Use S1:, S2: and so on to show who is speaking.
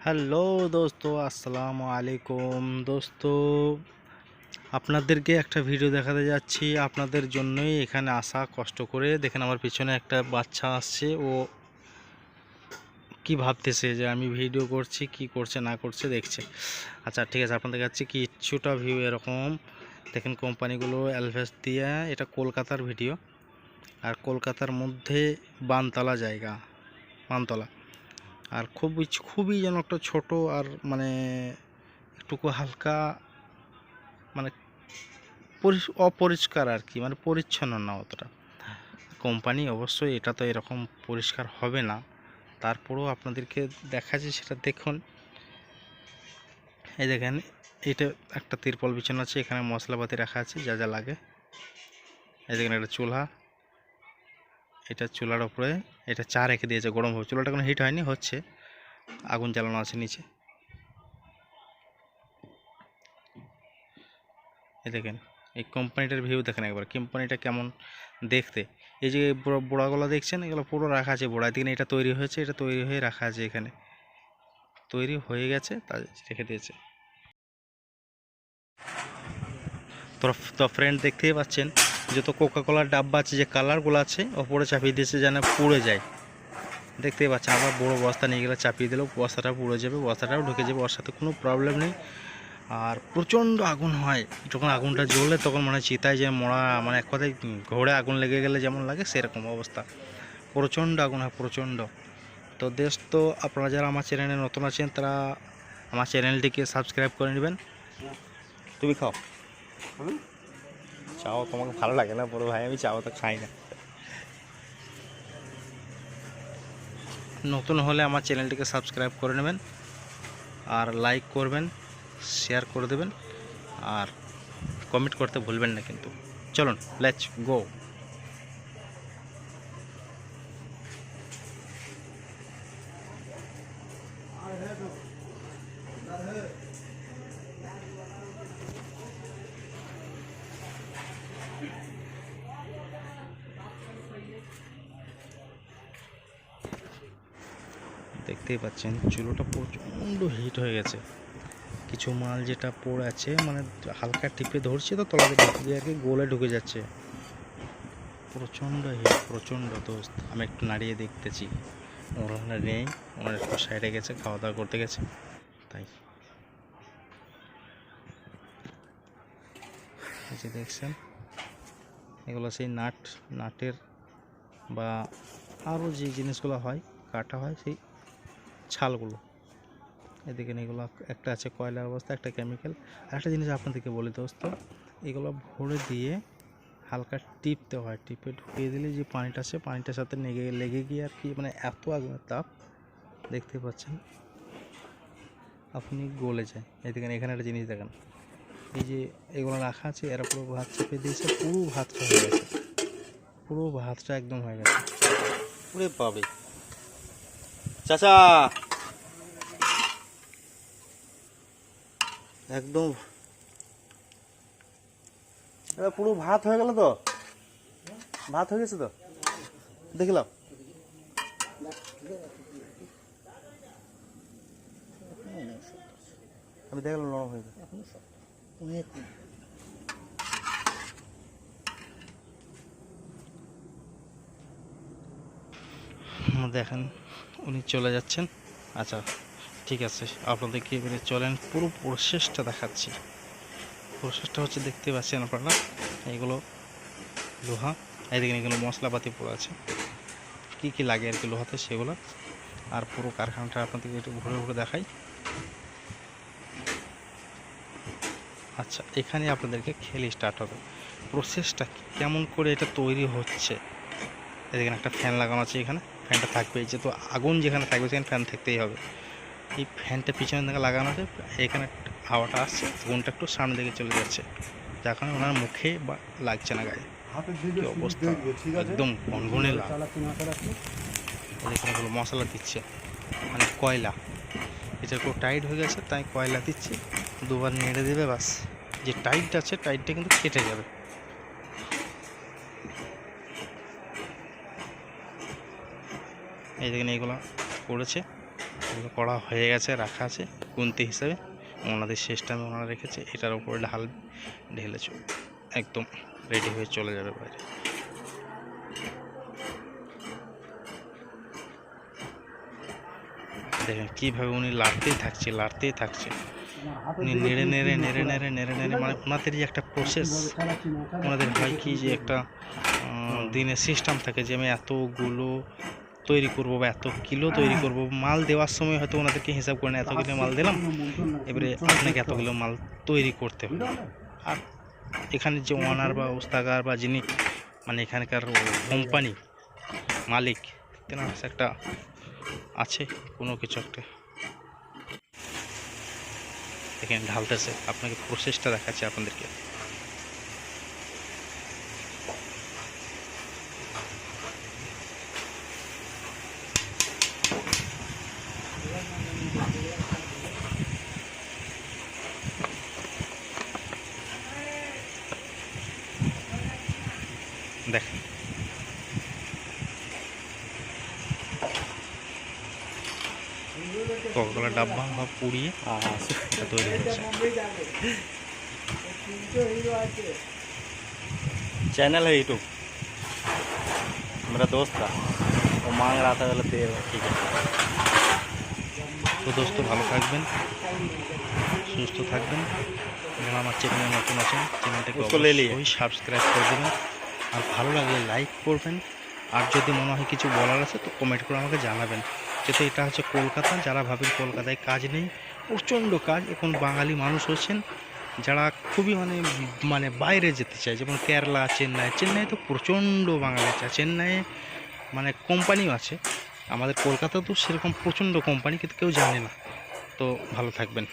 S1: Hello দোস্ত, আসসালামু আলাইকুম। আপনাদেরকে একটা ভিডিও দেখাতে যাচ্ছি। আপনাদের জন্যই এখানে আসা কষ্ট করে। দেখেন আমার পিছনে একটা বাচ্চা আসছে, ও কি ভাবতেছে যে আমি ভিডিও করছি, কি করছে না করছে দেখছে। আচ্ছা ঠিক আছে, আপনাদের কাছে কিছুটা ভিউ এরকম দেখেন। কোম্পানিগুলো অ্যালভেস দিয়ে, এটা কলকাতার ভিডিও। আর কলকাতার মধ্যে বানতলা জায়গা, বানতলা। আর খুবই যেন একটা ছোট, আর মানে একটুকু হালকা, মানে অপরিষ্কার আর কি, মানে পরিচ্ছন্ন না অতটা। কোম্পানি অবশ্যই এটা তো এরকম পরিষ্কার হবে না, তারপরেও আপনাদেরকে দেখাচ্ছি, সেটা দেখুন। এই দেখেন, এটা একটা তিরপল বিছানো আছে, এখানে মশলাপাতি রাখা আছে যা যা লাগে। এই দেখেন একটা চুলা, এটা চুলার উপরে এটা চা রেখে দিয়েছে গরম হবে। চুলাটা কোনো হিট হয়নি, হচ্ছে, আগুন জ্বালানো আছে নিচে। এই দেখেন এই কোম্পানিটার ভিউ দেখেন একবার, কোম্পানিটা কেমন দেখতে। এই যে বোড়াগুলো দেখছেন, এগুলো পুরো রাখা আছে বোড়া। দিকে এটা তৈরি হয়েছে, এটা তৈরি হয়ে রাখা আছে, এখানে তৈরি হয়ে গেছে, তা রেখে দিয়েছে। তো ফ্রেন্ড দেখতেই পাচ্ছেন, যত কোকা কোলার ডাব্বা আছে, যে কালারগুলো আছে ওপরে চাপিয়ে দিয়েছে যেন পুড়ে যায়। দেখতেই পাচ্ছেন, আবার বড় বস্তা নিয়ে গেলে চাপিয়ে দিলেও বস্তাটা পুড়ে যাবে, বস্তাটাও ঢুকে যাবে, ওর সাথে কোনো প্রবলেম নেই। আর প্রচণ্ড আগুন হয় যখন আগুনটা জ্বলে, তখন মানে চিতায় যে মরা, মানে এক কথায় ঘোড়ে আগুন লেগে গেলে যেমন লাগে সেরকম অবস্থা। প্রচণ্ড আগুন হয়, প্রচণ্ড। তো তো আপনারা যারা আমার চ্যানেলে নতুন আছেন, তারা আমার চ্যানেলটিকে সাবস্ক্রাইব করে নেবেন। তুমি খাও চাও, তোমাকে ভালো লাগে না বড় ভাই, আমি চাও তো খাই না। নতুন হলে আমার চ্যানেলটিকে সাবস্ক্রাইব করে নেবেন, আর লাইক করবেন, শেয়ার করে দেবেন, আর কমেন্ট করতে ভুলবেন না কিন্তু। চলুন, লেটস গো। দেখতেই পাচ্ছেন চুলোটা প্রচণ্ড হিট হয়ে গেছে। কিছু মাল যেটা পড়ে আছে, মানে হালকা টিপে ধরছে তো তলাতে ঢুকে গিয়ে আর কি গোলে ঢুকে যাচ্ছে। প্রচণ্ড হিট, প্রচণ্ড। দোস্ত আমি একটু নাড়িয়ে দেখতেছি, ওনারা নেই, ওনারা একটু সাইডে গেছে, খাওয়া দাওয়া করতে গেছে, তাই। এই যে দেখছেন, এগুলো সেই নাটের বা আরও যে জিনিসগুলো হয়, কাটা হয়, সেই ছালগুলো। এদিকে এগুলো একটা আছে কয়লার অবস্থা, একটা কেমিক্যাল। আর একটা জিনিস আপনাদেরকে বলি দোস্ত, এগুলো ভরে দিয়ে হালকা টিপতে হয়, টিপে ঢুকিয়ে দিলে যে পানিটা আছে, পানিটার সাথে লেগে গিয়ে আর কি, মানে এত আগুনের তাপ দেখতে পাচ্ছেন আপনি, গলে যায়। এদিকে এখানে একটা জিনিস দেখেন, এই যে এগুলো রাখা আছে, এরা পুরো ভাত চেপে দিয়েছে, পুরো ভাতটা হয়ে গেছে, পুরো ভাতটা একদম হয়ে গেছে। পুরে পাবে চাচা, একদম পুরো ভাত হয়ে গেল তো, ভাত হয়ে গেছে তো, দেখলাম। আমি দেখলাম নরম হয়ে গেছে। দেখেন উনি চলে যাচ্ছেন। আচ্ছা ঠিক আছে, আপনাদেরকে এবারে চলেন পুরো প্রসেসটা দেখাচ্ছি। প্রসেসটা হচ্ছে, দেখতে পাচ্ছেন আপনারা, এগুলো লোহা, এদিকে এগুলো মশলাপাতি পুরো আছে, কী কী লাগে আর কি লোহাতে সেগুলো। আর পুরো কারখানাটা আপনাদেরকে একটু ঘুরে ঘুরে দেখাই। আচ্ছা, এখানে আপনাদেরকে খেলে স্টার্ট হবে প্রসেসটা কেমন করে এটা তৈরি হচ্ছে। এখানে একটা ফ্যান লাগানো আছে, এখানে ফ্যানটা থাকবে, এই যে তো আগুন যেখানে থাকবে সেখানে ফ্যান থাকতেই হবে। এই ফ্যানটা পিছনের দিকে লাগানো আছে, এখানে হাওয়াটা আসছে, আগুনটা একটু সামনের দিকে চলে যাচ্ছে, যার কারণে ওনার মুখে বা লাগছে না গায়ে। কি অবস্থা, একদম গনগনে লাল। এখানে হলো মশলা দিচ্ছে, মানে কয়লা, এটা একটু টাইট হয়ে গেছে তাই কয়লা দিচ্ছি, দুবার নেড়ে দেবে, বাস। যে টাইট আছে, টাইটটা কিন্তু কেটে যাবে। এই দেখেন এইগুলো করেছে, এগুলো করা হয়ে গেছে, রাখা আছে গুনতি হিসাবে। ওনাদের সিস্টেমে ওনারা রেখেছে, এটার উপরে ঢেলে একদম রেডি হয়ে চলে যাবে বাইরে। দেখেন কীভাবে উনি লাড়তেই থাকছে। উনি নেড়ে নেড়ে মানে ওনাদের যে একটা প্রসেস, ওনাদের হয় কি যে একটা দিনের সিস্টেম থাকে যে আমি এতগুলো তৈরি করব বা এত কিলো তৈরি করব। মাল দেওয়ার সময় হয়তো ওনাদেরকে হিসাব করে না, এত কিলো মাল দিলাম, এবারে আপনাকে এতগুলো মাল তৈরি করতে হবে। আর এখানে যে ওনার বা ওস্তাগার বা যিনি মানে এখানকার কোম্পানি মালিক, তেনার একটা আছে কোনো কিছু একটা। দেখেন ঢালতেছে, আপনাকে প্রসেসটা দেখাচ্ছি আপনাদেরকে। দেখেন কোকাকোলা ডাব্বা বা পুড়িয়ে এটা তৈরি হচ্ছে।
S2: चैनल है यूट्यूब, मेरा दोस्त था, वो मांग रहा था, गलत दे रहा, ठीक है।
S1: তো দোস্ত ভালো থাকবেন, সুস্থ থাকবেন। এবং আমার চ্যানেলে নতুন আছেন, চ্যানেলটাকে অবশ্যই সাবস্ক্রাইব করে দেবেন। আর ভালো লাগলে লাইক করবেন। আর যদি মনে হয় কিছু বলার আছে তো কমেন্ট করে আমাকে জানাবেন। যেহেতু এটা হচ্ছে কলকাতা, যারা ভাবেন কলকাতায় কাজ নেই, প্রচণ্ড কাজ। এখন বাঙালি মানুষ হচ্ছেন যারা খুবই মানে বাইরে যেতে চায়, যেমন কেরালা, চেন্নাই তো প্রচণ্ড বাঙালি আছে। চেন্নাইয়ে মানে কোম্পানিও আছে, আমাদের কলকাতা তো সেরকম প্রচণ্ড কোম্পানি, কিন্তু কেউ জানে না। তো ভালো থাকবেন।